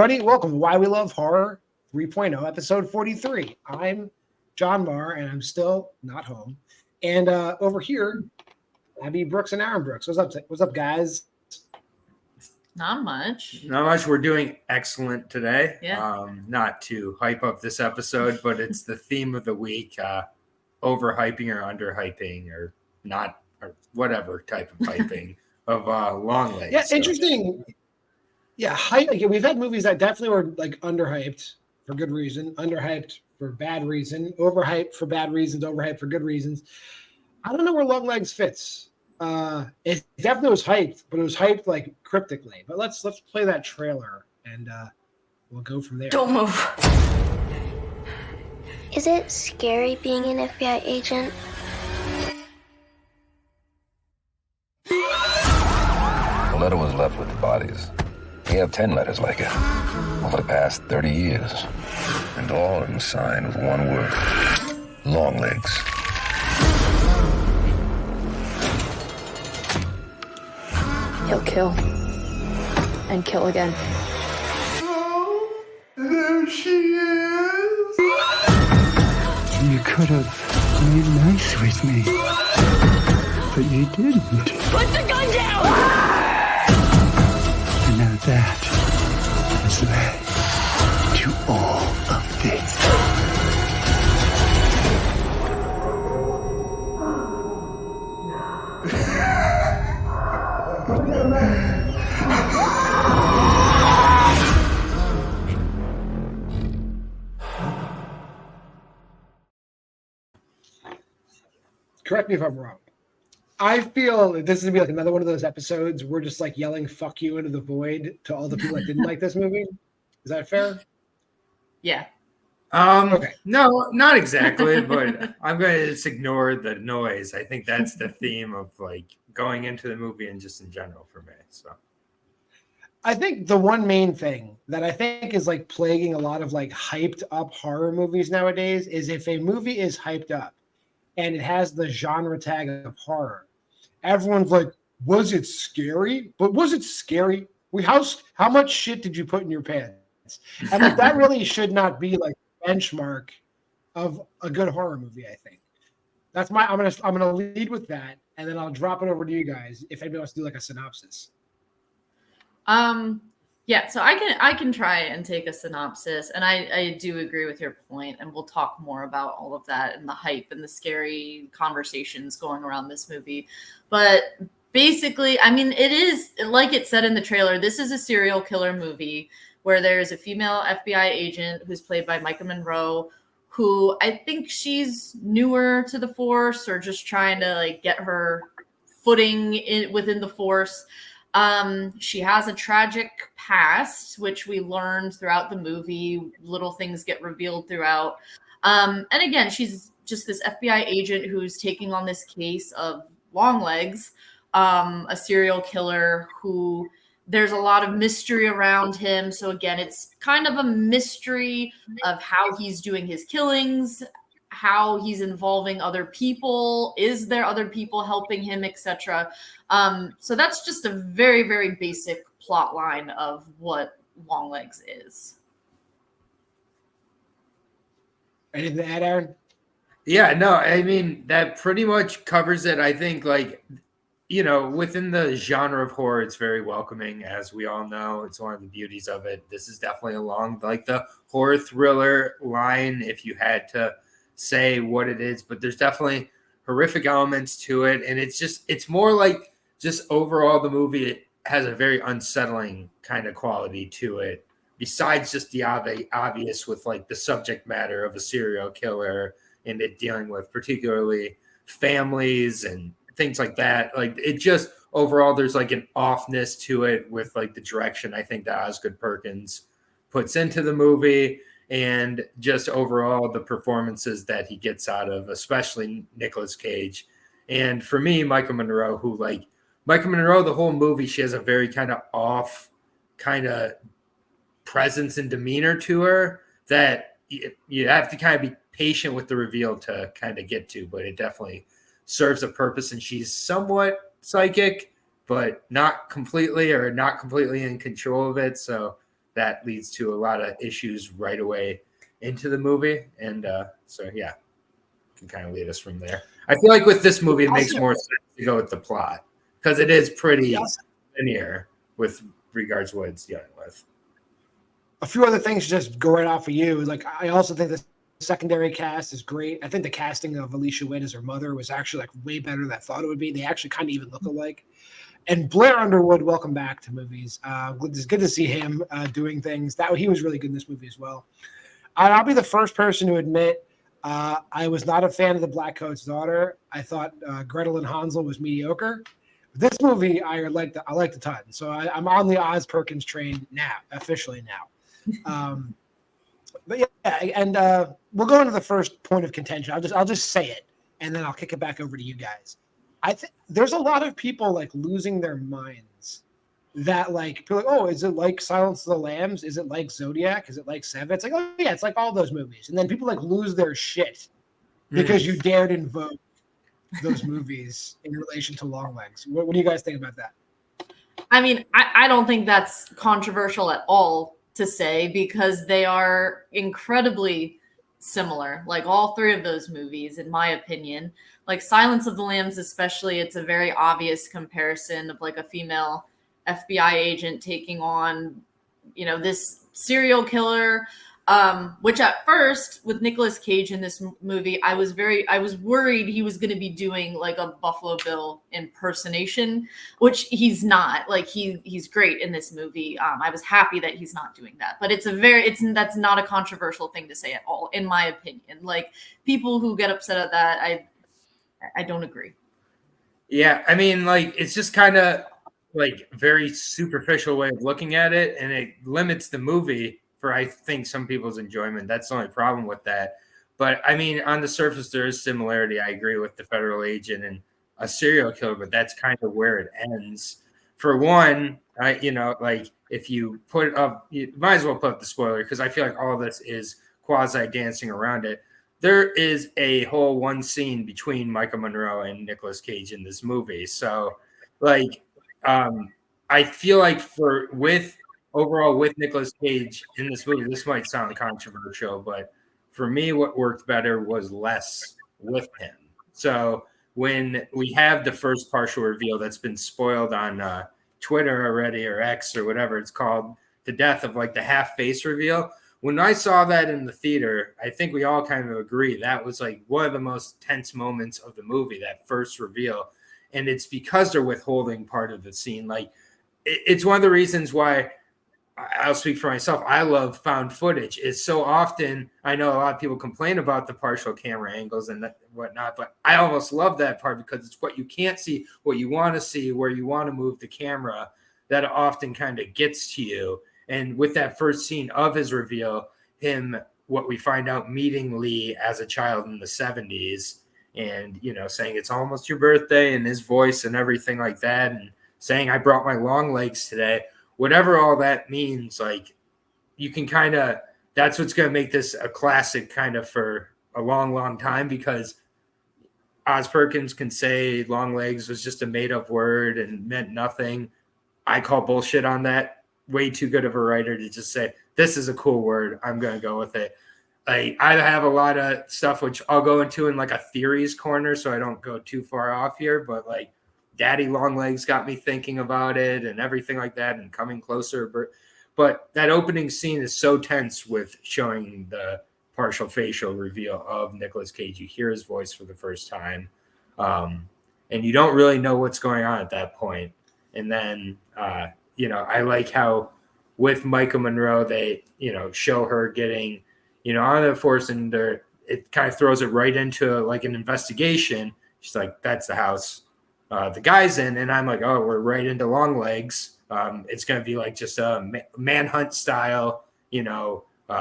everybody. Welcome to Why We Love Horror 3.0, episode 43. I'm John Maher, and I'm still not home. And over here, Abby Brooks and Aaron Brooks. What's up, guys? Not much. We're doing excellent today. Yeah. Not to hype up this episode, but it's the theme of the week: overhyping or underhyping, or not, or whatever type of hyping of Longlegs. Yeah, interesting. Yeah, hype. Like, we've had movies that definitely were like underhyped for good reason, underhyped for bad reason, overhyped for bad reasons, overhyped for good reasons. I don't know where Longlegs fits. It definitely was hyped, but it was hyped like cryptically. But let's play that trailer and we'll go from there. Don't move. Is it scary being an FBI agent? The letter was left with the bodies. We have 10 letters like it over the past 30 years. And all of them signed with one word: Longlegs. He'll kill. And kill again. Oh, there she is. You could have made nice with me. But you didn't. Put the gun down! And now that has led to all of this. Correct me if I'm wrong. I feel this is gonna be like another one of those episodes we're just like yelling "fuck you" into the void to all the people that didn't like this movie. Is that fair? Yeah. Okay. No, not exactly, but I'm going to just ignore the noise. I think that's the theme of like going into the movie and just in general for me. So I think the one main thing that I think is like plaguing a lot of like hyped up horror movies nowadays is if a movie is hyped up and it has the genre tag of horror, everyone's like, was it scary? But was it scary? How much shit did you put in your pants? And like that really should not be like benchmark of a good horror movie. I think that's I'm gonna lead with that, and then I'll drop it over to you guys if anybody wants to do like a synopsis. Yeah, so I can try and take a synopsis, and I do agree with your point, and we'll talk more about all of that and the hype and the scary conversations going around this movie. But basically, I mean, it is, like it said in the trailer, this is a serial killer movie where there's a female FBI agent who's played by Micah Monroe, who I think she's newer to the force or just trying to like get her footing within the force. She has a tragic past, which we learned throughout the movie. Little things get revealed throughout. And again, she's just this FBI agent who's taking on this case of Longlegs, a serial killer who there's a lot of mystery around him. So again, it's kind of a mystery of how he's doing his killings, how he's involving other people. Is there other people helping him, etc.? So that's just a very, very basic plot line of what Longlegs is. Anything to add, Aaron? yeah, no, I mean that pretty much covers it. I think like, you know, within the genre of horror, it's very welcoming, as we all know. It's one of the beauties of it. This is definitely along like the horror thriller line, if you had to say what it is, but there's definitely horrific elements to it. And it's more like just overall the movie, it has a very unsettling kind of quality to it, besides just the obvious with like the subject matter of a serial killer and it dealing with particularly families and things like that. Like it just overall, there's like an offness to it with like the direction I think that Osgood Perkins puts into the movie, and just overall the performances that he gets out of, especially Nicolas Cage. And for me, Micah Monroe, the whole movie, she has a very kind of off kind of presence and demeanor to her that you have to kind of be patient with the reveal to kind of get to, but it definitely serves a purpose. And she's somewhat psychic, but not completely in control of it. So that leads to a lot of issues right away into the movie. And so, yeah, can kind of lead us from there. I feel like with this movie, it makes more sense to go with the plot because it is pretty linear with regards to what it's dealing with. A few other things just go right off of you. Like, I also think the secondary cast is great. I think the casting of Alicia Witt as her mother was actually like way better than I thought it would be. They actually kind of even look alike. And Blair Underwood, welcome back to movies. It's good to see him doing things. He was really good in this movie as well. I'll be the first person to admit I was not a fan of the Black Coat's daughter. I thought Gretel and Hansel was mediocre. This movie I liked a ton. So I'm on the Oz Perkins train now, officially now. But yeah, and we'll go into the first point of contention. I'll just say it, and then I'll kick it back over to you guys. I think there's a lot of people like losing their minds that like people are like, oh, is it like Silence of the Lambs? Is it like Zodiac? Is it like Seven? It's like, oh yeah, it's like all those movies. And then people like lose their shit because you dared invoke those movies in relation to Longlegs. What do you guys think about that? I mean, I don't think that's controversial at all to say because they are incredibly similar. Like all three of those movies, in my opinion. Like Silence of the Lambs, especially, it's a very obvious comparison of like a female FBI agent taking on, this serial killer, which at first with Nicolas Cage in this movie, I was worried he was going to be doing like a Buffalo Bill impersonation, which he's not. Like he's great in this movie. I was happy that he's not doing that, but that's not a controversial thing to say at all, in my opinion. Like people who get upset at that, I don't agree. Yeah, I mean, like it's just kind of like very superficial way of looking at it, and it limits the movie for, I think, some people's enjoyment. That's the only problem with that. But I mean, on the surface, there is similarity. I agree with the federal agent and a serial killer, but that's kind of where it ends. For one, like if you put up, you might as well put up the spoiler because I feel like all of this is quasi dancing around it. There is a whole one scene between Michael Monroe and Nicolas Cage in this movie. So, like, I feel like overall with Nicolas Cage in this movie, this might sound controversial, but for me, what worked better was less with him. So when we have the first partial reveal that's been spoiled on Twitter already, or X or whatever it's called, the death of like the half face reveal. When I saw that in the theater, I think we all kind of agree that was like one of the most tense moments of the movie, that first reveal. And it's because they're withholding part of the scene. Like it's one of the reasons why I'll speak for myself. I love found footage. It's so often, I know a lot of people complain about the partial camera angles and whatnot, but I almost love that part because it's what you can't see, what you want to see, where you want to move the camera, that often kind of gets to you. And with that first scene of his reveal, what we find out meeting Lee as a child in the 70s and, saying it's almost your birthday and his voice and everything like that. And saying, I brought my long legs today, whatever all that means, like you can that's what's going to make this a classic kind of for a long, long time, because Oz Perkins can say long legs was just a made up word and meant nothing. I call bullshit on that. Way too good of a writer to just say, this is a cool word, I'm going to go with it. I have a lot of stuff which I'll go into in like a theories corner, so I don't go too far off here, but like Daddy Longlegs got me thinking about it and everything like that and coming closer. But that opening scene is so tense with showing the partial facial reveal of Nicolas Cage. You hear his voice for the first time, and you don't really know what's going on at that point. And then, I like how with Michael Monroe, they, show her getting, on the force, and it kind of throws it right into like an investigation. She's like, that's the house the guy's in. And I'm like, oh, we're right into Longlegs. It's going to be like just a manhunt style,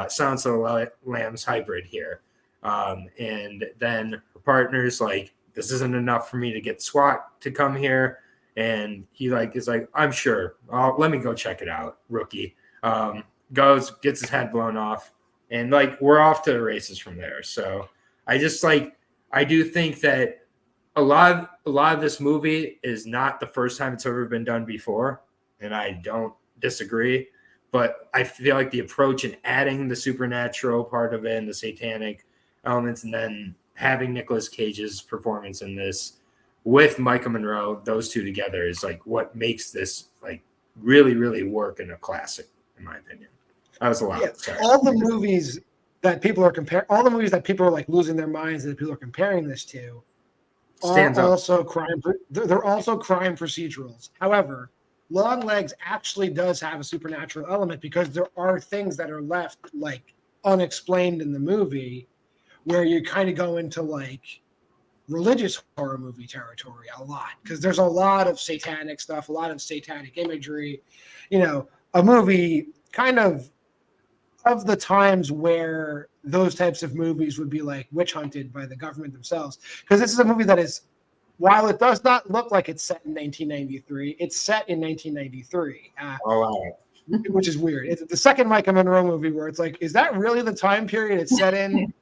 Silence of the Lambs hybrid here. And then her partner's like, this isn't enough for me to get SWAT to come here. And he is like, I'm sure. Let me go check it out, rookie. Goes, gets his head blown off, and like we're off to the races from there. So I do think that a lot of this movie is not the first time it's ever been done before, and I don't disagree. but I feel like the approach in adding the supernatural part of it and the satanic elements, and then having Nicolas Cage's performance in this with Micah Monroe, those two together is like what makes this like really, really work in a classic, in my opinion. That was a lot. Yeah, Sorry. all the movies that people are all the movies that people are like losing their minds that people are comparing this to Stands are up. also they're also crime procedurals. However, Longlegs actually does have a supernatural element because there are things that are left like unexplained in the movie where you kind of go into like religious horror movie territory a lot because there's a lot of satanic stuff, a lot of satanic imagery, a movie kind of the times where those types of movies would be like witch hunted by the government themselves. Because this is a movie that is, while it does not look like it's set in 1993, it's set in 1993. Oh, wow. Which is weird. It's the second Micah Monroe movie where it's like, is that really the time period it's set in?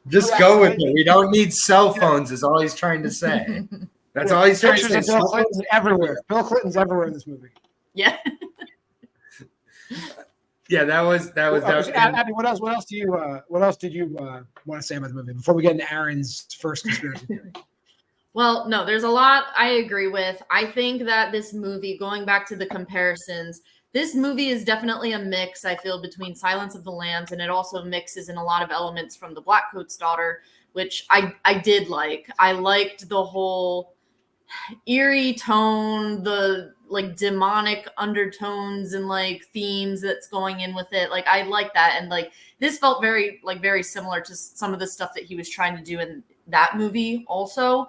Just go with it. We don't need cell phones, is all he's trying to say. That's all he's trying to Pictures say. of Bill Clinton's everywhere. Bill Clinton's everywhere in this movie. Yeah. Yeah, that was. Abby, what else did you want to say about the movie before we get into Aaron's first conspiracy theory? Well, no, there's a lot I agree with. I think that this movie, going back to the comparisons, this movie is definitely a mix, I feel, between Silence of the Lambs, and it also mixes in a lot of elements from The Blackcoat's Daughter, which I did like. I liked the whole eerie tone, the like demonic undertones and like themes that's going in with it. Like I like that, and like this felt very similar to some of the stuff that he was trying to do in that movie also.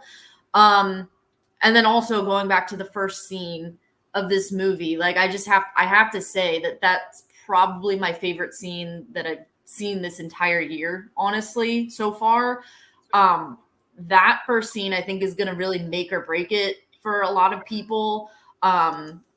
And then also going back to the first scene of this movie, like I have to say that that's probably my favorite scene that I've seen this entire year, honestly, so far. That first scene I think is going to really make or break it for a lot of people.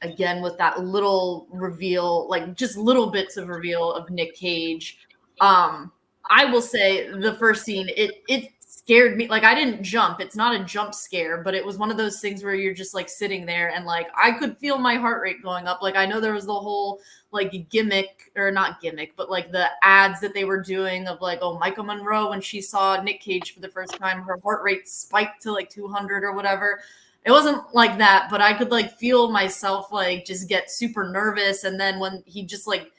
Again, with that little reveal, like just little bits of reveal of Nick Cage. I will say the first scene, it scared me. Like I didn't jump. It's not a jump scare, but it was one of those things where you're just like sitting there and like I could feel my heart rate going up. Like I know there was the whole like gimmick, or not gimmick, but like the ads that they were doing of like, oh, Micah Monroe, when she saw Nick Cage for the first time, her heart rate spiked to like 200 or whatever. It wasn't like that, but I could like feel myself like just get super nervous. And then when he just like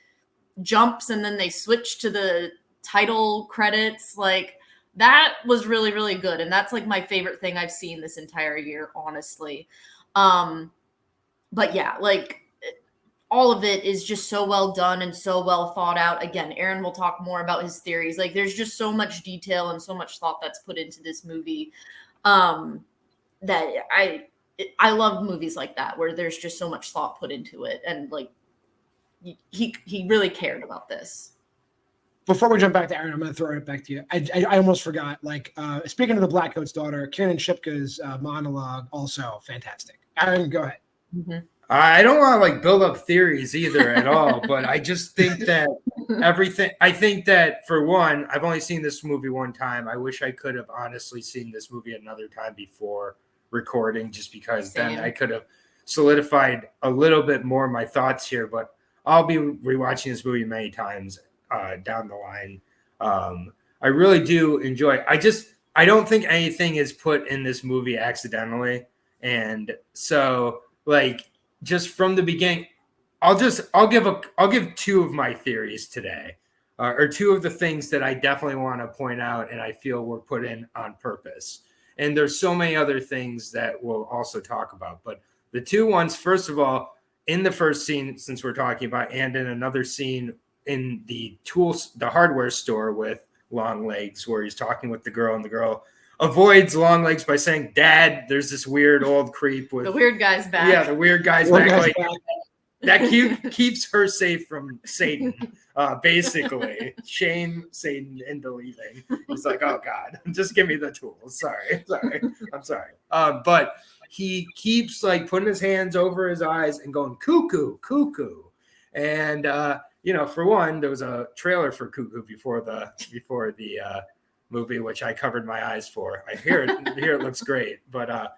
jumps and then they switch to the title credits, like that was really, really good. And that's like my favorite thing I've seen this entire year, honestly. But yeah, like all of it is just so well done and so well thought out. Again, Aaron will talk more about his theories. Like there's just so much detail and so much thought that's put into this movie. That I love movies like that where there's just so much thought put into it, and like he really cared about this. Before we jump back to Aaron, I'm going to throw it back to you. I almost forgot. Like speaking of the Blackcoat's Daughter, Kiernan Shipka's monologue also fantastic. Aaron, go ahead. Mm-hmm. I don't want to like build up theories either at all, but I just think that everything. I think that for one, I've only seen this movie one time. I wish I could have honestly seen this movie another time before recording, just because then I could have solidified a little bit more my thoughts here. But I'll be rewatching this movie many times down the line. I really do enjoy it. I don't think anything is put in this movie accidentally, and so like just from the beginning, I'll give two of my theories today, or two of the things that I definitely want to point out and I feel were put in on purpose. And there's so many other things that we'll also talk about. But the two ones, first of all, in the first scene, since we're talking about, and in another scene in the hardware store with Longlegs, where he's talking with the girl, and the girl avoids Longlegs by saying, "Dad, there's this weird old creep with the weird guy's back." Yeah, the weird guy's back. That keeps her safe from Satan, basically. Shame Satan into leaving. He's like, oh God, just give me the tools. Sorry, I'm sorry. But he keeps like putting his hands over his eyes and going cuckoo, cuckoo. And for one, there was a trailer for Cuckoo before the movie, which I covered my eyes for. I hear it looks great, but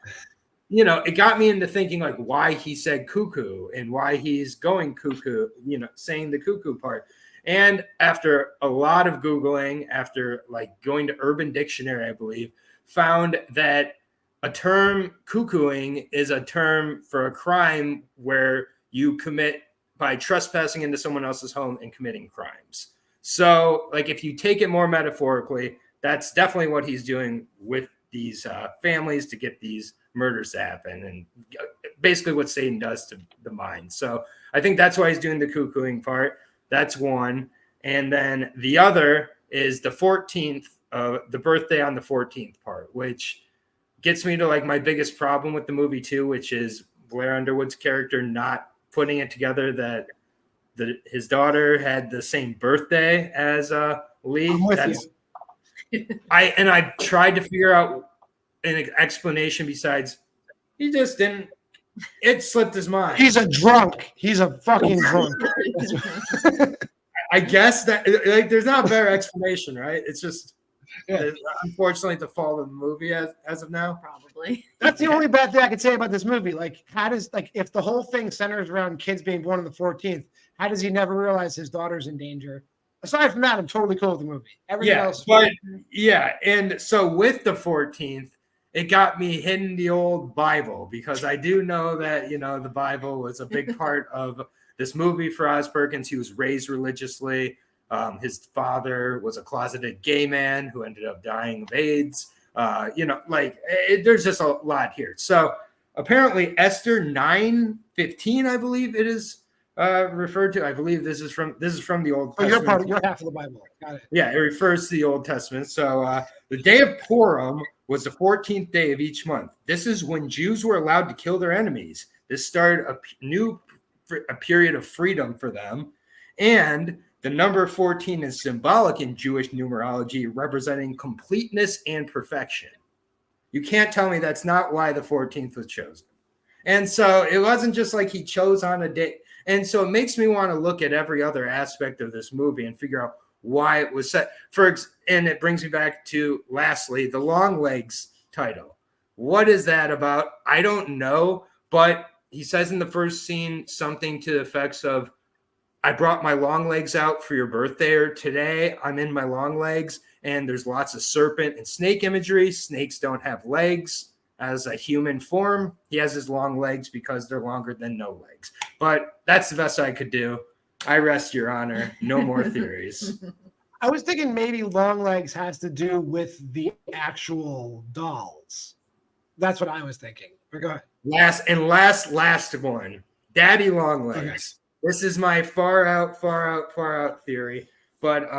you know, it got me into thinking like why he said cuckoo and why he's going cuckoo, you know, saying the cuckoo part. And after a lot of Googling, after like going to Urban Dictionary, I believe, found that a term cuckooing is a term for a crime where you commit by trespassing into someone else's home and committing crimes. So like if you take it more metaphorically, that's definitely what he's doing with these families to get these murders to happen, and basically what Satan does to the mind. So I think that's why he's doing the cuckooing part. That's one. And then the other is the 14th, the birthday on the 14th part, which gets me to like my biggest problem with the movie too, which is Blair Underwood's character not putting it together that his daughter had the same birthday as Lee. I tried to figure out an explanation besides he just didn't. It slipped his mind. He's a drunk. He's a fucking drunk. I guess that like there's not a better explanation, right? It's just unfortunately the fall of the movie as of now. Probably. That's the only bad thing I could say about this movie. Like, how does like if the whole thing centers around kids being born on the 14th, how does he never realize his daughter's in danger? Aside from that, I'm totally cool with the movie. Everything else, but and so with the 14th, it got me hitting the old Bible because I do know that, you know, the Bible was a big part of this movie for Oz Perkins. He was raised religiously. His father was a closeted gay man who ended up dying of AIDS. You know, like there's just a lot here. So apparently Esther 9:15, I believe it is referred to. I believe this is from the Old Testament. You're half of the Bible. Got it. Yeah, it refers to the Old Testament. So the day of Purim was the 14th day of each month. This is when Jews were allowed to kill their enemies. This started a period of freedom for them. And the number 14 is symbolic in Jewish numerology, representing completeness and perfection. You can't tell me that's not why the 14th was chosen. And so it wasn't just like he chose on a day. And so it makes me want to look at every other aspect of this movie and figure out why it was set. And it brings me back to, lastly, the Longlegs title. What is that about? I don't know, but he says in the first scene something to the effects of, I brought my long legs out for your birthday, or today I'm in my long legs, and there's lots of serpent and snake imagery. Snakes don't have legs as a human form. He has his long legs because they're longer than no legs. But that's the best I could do. I rest your honor. No more theories. I was thinking maybe Longlegs has to do with the actual dolls. That's what I was thinking. But go ahead. Last one. Daddy Longlegs. Okay. This is my far out theory. But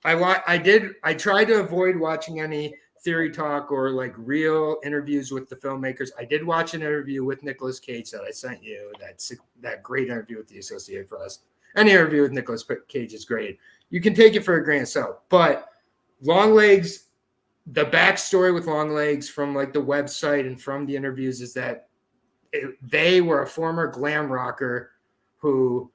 I tried to avoid watching any theory talk or like real interviews with the filmmakers. I did watch an interview with Nicolas Cage that I sent you. That great interview with the Associated Press. Any interview with Nicolas Cage is great. You can take it for a grain of salt. But Longlegs, the backstory with Longlegs from like the website and from the interviews is that they were a former glam rocker who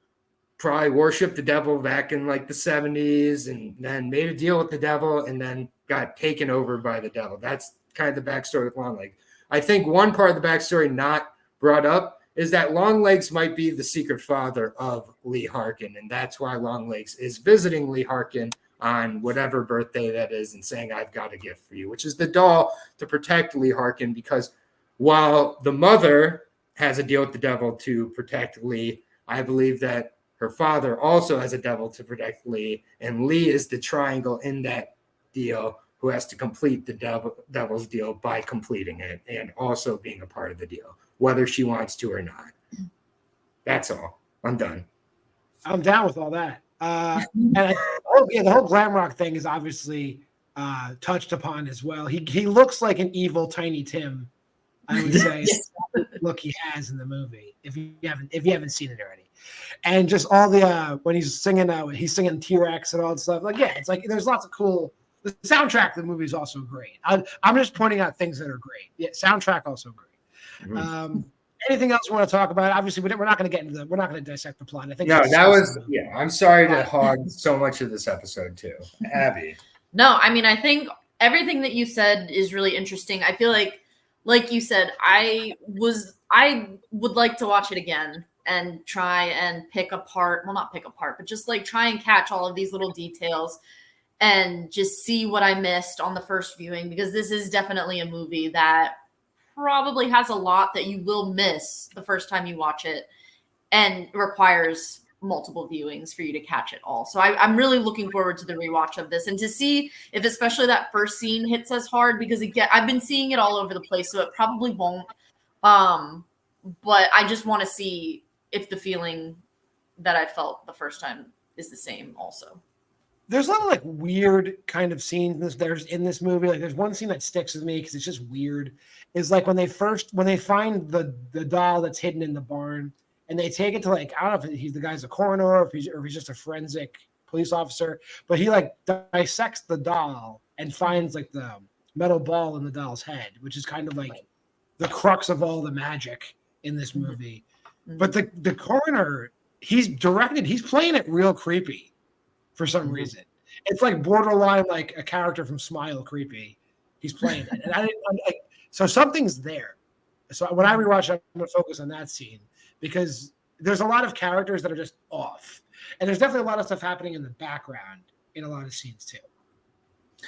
probably worshipped the devil back in like the 70s and then made a deal with the devil and then got taken over by the devil. That's kind of the backstory with Longlegs. I think one part of the backstory not brought up is that Longlegs might be the secret father of Lee Harkin, and that's why Longlegs is visiting Lee Harkin on whatever birthday that is and saying, I've got a gift for you, which is the doll to protect Lee Harkin, because while the mother has a deal with the devil to protect Lee, I believe that her father also has a devil to protect Lee, and Lee is the triangle in that deal who has to complete the devil's deal by completing it and also being a part of the deal, whether she wants to or not. That's all. I'm done. I'm down with all that. And the whole glam rock thing is obviously touched upon as well. He looks like an evil Tiny Tim, I would say. Look he has in the movie if you haven't seen it already. And just all the when he's singing T-Rex and all that stuff. Like, yeah, it's like there's lots of cool. The soundtrack of the movie is also great. I'm just pointing out things that are great. Yeah, soundtrack also great. Mm-hmm. Anything else you want to talk about? Obviously, we're not going to get into we're not going to dissect the plot. I think I'm sorry to hog so much of this episode too, Abby. No, I mean, I think everything that you said is really interesting. I feel like like you said, I would like to watch it again and try and pick apart, well, not pick apart, but just like try and catch all of these little details and just see what I missed on the first viewing, because this is definitely a movie that probably has a lot that you will miss the first time you watch it and requires multiple viewings for you to catch it all. So I'm really looking forward to the rewatch of this and to see if especially that first scene hits as hard, because again, I've been seeing it all over the place, so it probably won't. But I just want to see if the feeling that I felt the first time is the same also. There's a lot of like weird kind of scenes there's in this movie. Like there's one scene that sticks with me because it's just weird. Is like when they find the doll that's hidden in the barn, and they take it to like, I don't know if the guy's a coroner or if he's just a forensic police officer, but he like dissects the doll and finds like the metal ball in the doll's head, which is kind of like the crux of all the magic in this movie. Mm-hmm. But the coroner, he's playing it real creepy for some reason. It's like borderline like a character from Smile creepy. He's playing it. And so something's there. So when I rewatch it, I'm going to focus on that scene because there's a lot of characters that are just off. And there's definitely a lot of stuff happening in the background in a lot of scenes too.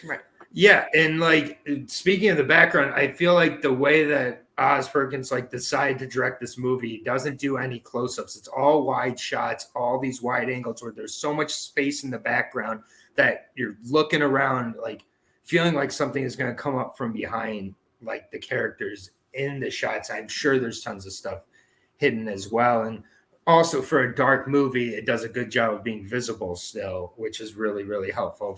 Right. Yeah. And like, speaking of the background, I feel like the way that Oz Perkins like decided to direct this movie doesn't do any close-ups. It's all wide shots, all these wide angles where there's so much space in the background that you're looking around, like feeling like something is going to come up from behind, like the characters in the shots. I'm sure there's tons of stuff hidden as well. And also for a dark movie, it does a good job of being visible still, which is really, really helpful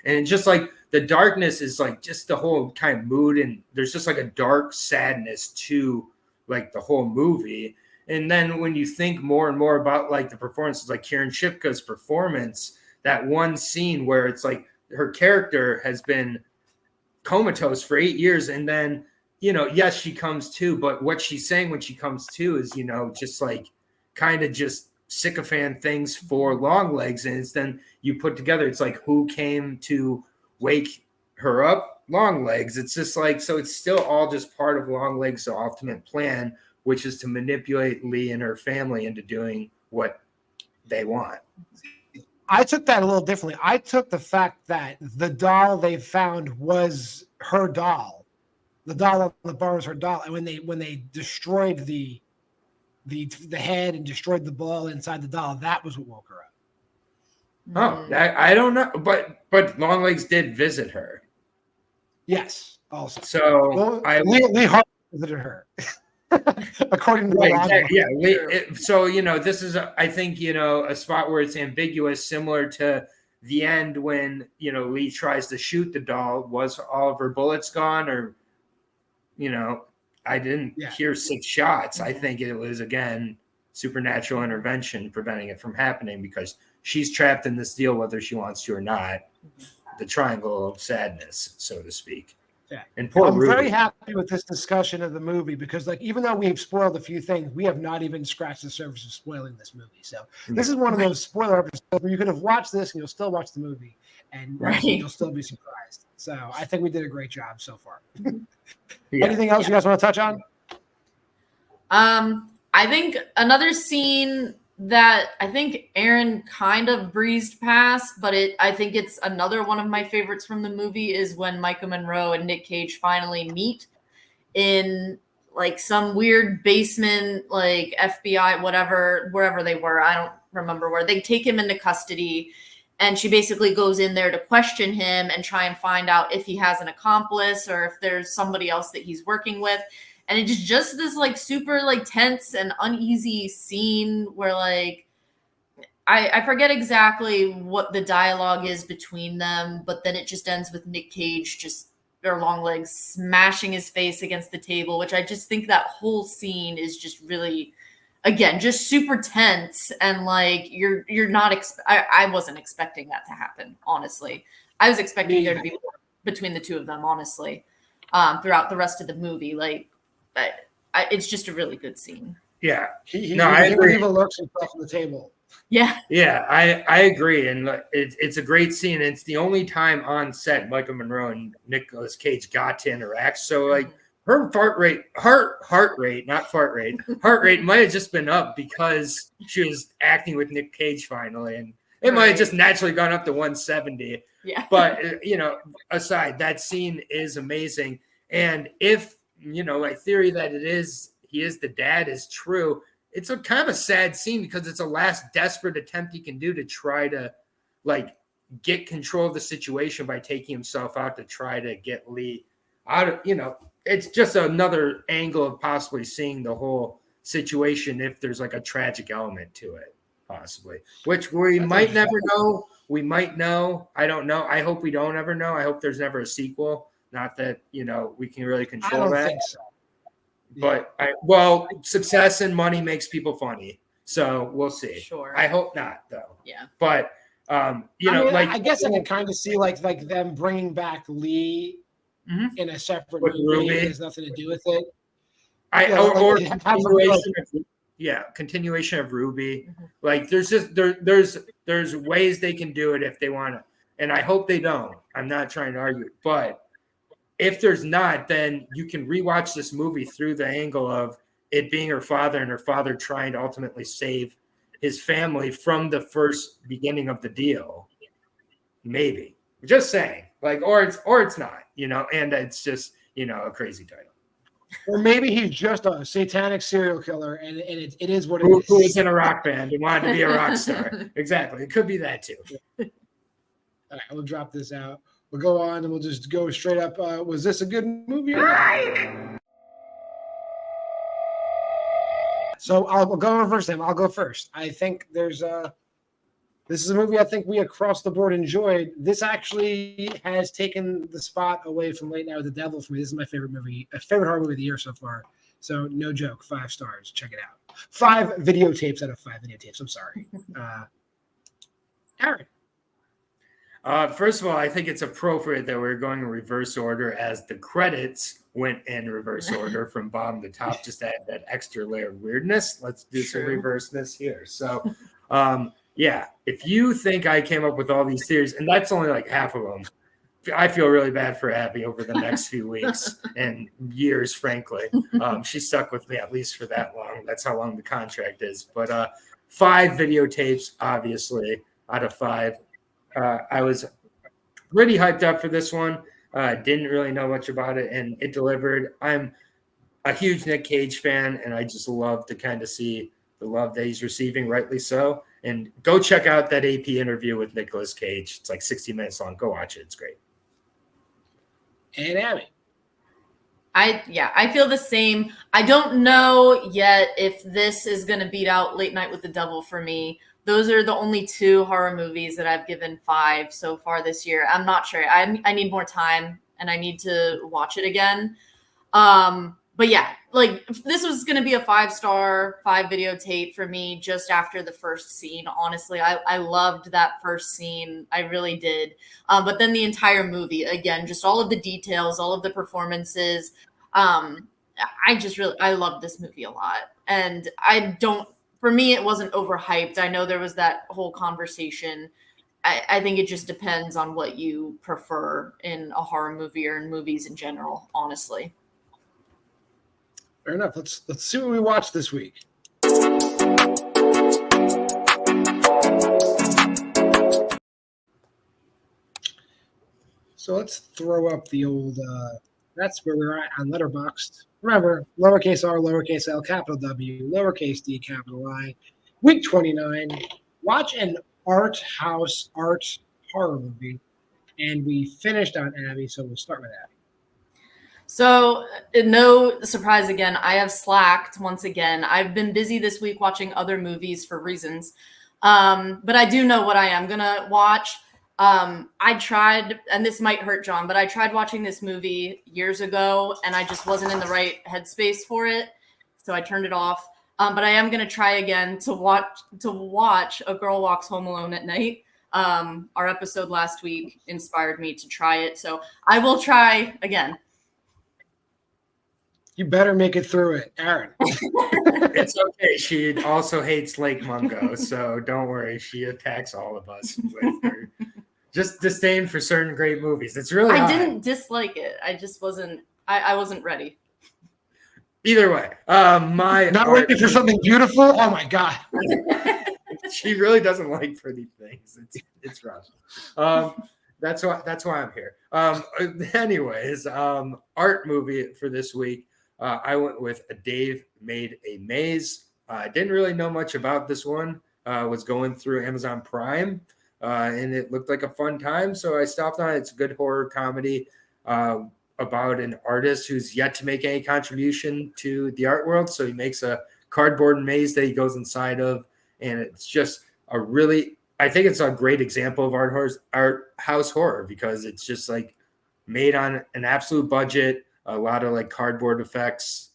and just like the darkness is like just the whole kind of mood. And there's just like a dark sadness to like the whole movie. And then when you think more and more about like the performances, like Kieran Shipka's performance, that one scene where it's like her character has been comatose for 8 years. And then, yes, she comes to, but what she's saying when she comes to is, just like kind of just sycophant things for Longlegs. And it's then you put together, it's like, who came to wake her up? Longlegs. It's just like, so it's still all just part of Longlegs' ultimate plan, which is to manipulate Lee and her family into doing what they want. I took that a little differently. I took the fact that the doll they found was her doll. The doll on the bar was her doll. And when they destroyed the head and destroyed the ball inside the doll, that was what woke her up. Oh, I don't know. But Longlegs did visit her. Yes, also. So Lee Harvey visited her. According to this is I think a spot where it's ambiguous, similar to the end when Lee tries to shoot the doll. Was all of her bullets gone, or I didn't hear 6 shots. I think it was again supernatural intervention preventing it from happening because she's trapped in this deal whether she wants to or not. The triangle of sadness, so to speak. Yeah. And poor I'm Ruby. very happy with this discussion of the movie because, like, even though we've spoiled a few things, we have not even scratched the surface of spoiling this movie. So this is one of those spoiler episodes where you could have watched this and you'll still watch the movie and you'll still be surprised. So I think we did a great job so far. Anything else you guys want to touch on? I think another scene that I think Aaron kind of breezed past, but I think it's another one of my favorites from the movie is when Micah Monroe and Nick Cage finally meet in like some weird basement, like FBI, whatever, wherever they were. I don't remember where. They take him into custody and she basically goes in there to question him and try and find out if he has an accomplice or if there's somebody else that he's working with. And it's just this like super like tense and uneasy scene where like I forget exactly what the dialogue is between them, but then it just ends with Nick Cage or Longlegs smashing his face against the table, which I just think that whole scene is just really, again, just super tense. And like you're not I wasn't expecting that to happen, honestly. I was expecting there to be more between the two of them, honestly, throughout the rest of the movie. Like, it's just a really good scene. Yeah. I agree. He looks himself on the table. Yeah. Yeah, I agree. And it's a great scene. It's the only time on set Michael Monroe and Nicolas Cage got to interact. So like her heart rate might have just been up because she was acting with Nick Cage finally, and it might have just naturally gone up to 170. Yeah. But aside, that scene is amazing, and if my theory that he is the dad is true, it's a kind of a sad scene because it's a last desperate attempt he can do to try to get control of the situation by taking himself out to try to get Lee out of, it's just another angle of possibly seeing the whole situation if there's a tragic element to it, possibly, which we might never know. We might know. I don't know. I hope we don't ever know. I hope there's never a sequel. Not that, we can really control that. I don't think so. But success and money makes people funny. So we'll see. Sure. I hope not, though. Yeah. But, I guess I can kind of see like them bringing back Lee in a separate with movie. Ruby. It has nothing to do with it. Continuation of Ruby. There's ways they can do it if they want to, and I hope they don't. I'm not trying to argue, but if there's not, then you can rewatch this movie through the angle of it being her father and her father trying to ultimately save his family from the first beginning of the deal. Maybe, just saying, or it's not, and it's just a crazy title. Or maybe he's just a satanic serial killer, and it is what it is. Who is in a rock band and wanted to be a rock star. Exactly. It could be that too. All right, we'll drop this out. We'll go on and we'll just go straight up. Was this a good movie? So I'll go reverse them. I'll go first. I think this is a movie I think we across the board enjoyed. This actually has taken the spot away from Late Night with the Devil for me. This is my favorite movie, favorite horror movie of the year so far. So no joke, 5 stars. Check it out. 5 videotapes out of 5 videotapes. I'm sorry. Aaron. First of all, I think it's appropriate that we're going in reverse order as the credits went in reverse order from bottom to top, just to add that extra layer of weirdness. Let's do some reverseness here. So, if you think I came up with all these theories, and that's only half of them, I feel really bad for Abby over the next few weeks and years, frankly. She stuck with me at least for that long. That's how long the contract is. But 5 videotapes, obviously, out of 5. I was pretty hyped up for this one. Didn't really know much about it, and it delivered. I'm a huge Nick Cage fan, and I just love to kind of see the love that he's receiving, rightly so. And go check out that AP interview with Nicolas Cage. It's 60 minutes long. Go watch it. It's great. And Abby. I feel the same. I don't know yet if this is going to beat out Late Night with the Devil for me. Those are the only 2 horror movies that I've given 5 so far this year. I'm not sure. I need more time and I need to watch it again. But yeah, if this was going to be a 5-star, 5 videotape for me just after the first scene. Honestly, I loved that first scene. I really did. But then the entire movie, again, just all of the details, all of the performances. I love this movie a lot. And for me, it wasn't overhyped. I know there was that whole conversation. I think it just depends on what you prefer in a horror movie or in movies in general, honestly. Fair enough. Let's see what we watched this week. So let's throw up the old. That's where we're at on Letterboxd. Remember, lowercase r, lowercase l, capital W, lowercase d, capital I. Week 29. Watch an art horror movie, and we finished on Abby. So we'll start with Abby. So no surprise again, I have slacked once again. I've been busy this week watching other movies for reasons. But I do know what I am going to watch. I tried, and this might hurt John, but I tried watching this movie years ago and I just wasn't in the right headspace for it. So I turned it off. But I am going to try again to watch A Girl Walks Home Alone at Night. Our episode last week inspired me to try it. So I will try again. You better make it through it, Aaron. It's okay. She also hates Lake Mungo, so don't worry. She attacks all of us with her just disdain for certain great movies. It's really I didn't dislike it. I just wasn't. I wasn't ready. Either way, my Not art, waiting for something beautiful. Oh my god. she really doesn't like pretty things. It's rough. That's why I'm here. Anyways, art movie for this week. I went with Dave Made a Maze. I didn't really know much about this one. Was going through Amazon Prime, and it looked like a fun time, so I stopped on it. It's a good horror comedy about an artist who's yet to make any contribution to the art world. So he makes a cardboard maze that he goes inside of, and it's just I think it's a great example of art house horror because it's just like made on an absolute budget, a lot of like cardboard effects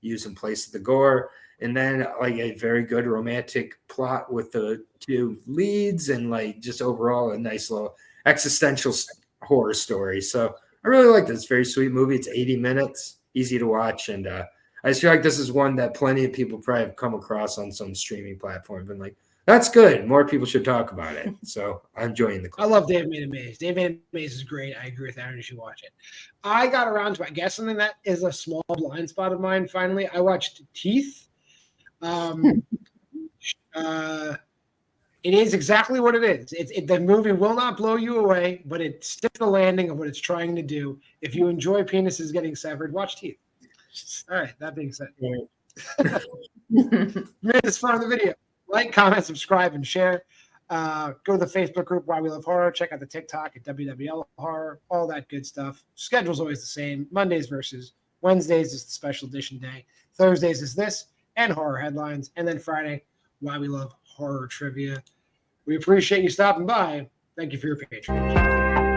used in place of the gore, and then like a very good romantic plot with the two leads and like just overall a nice little existential horror story. So I really like this. Very sweet movie. It's 80 minutes, easy to watch, and I just feel like this is one that plenty of people probably have come across on some streaming platform and like, that's good. More people should talk about it. So I'm enjoying the clip. I love Dave Made a Maze. Dave Made a Maze is great. I agree with Aaron. You should watch it. I got around to, I guess, something that is a small blind spot of mine. Finally, I watched Teeth. It is exactly what it is. The movie will not blow you away, but it sticks the landing of what it's trying to do. If you enjoy penises getting severed, watch Teeth. All right, that being said. Made this fun of the video. Like, comment, subscribe, and share. Go to the Facebook group, Why We Love Horror. Check out the TikTok at WWL Horror. All that good stuff. Schedule's always the same. Mondays versus Wednesdays is the special edition day. Thursdays is this and horror headlines. And then Friday, Why We Love Horror Trivia. We appreciate you stopping by. Thank you for your patronage.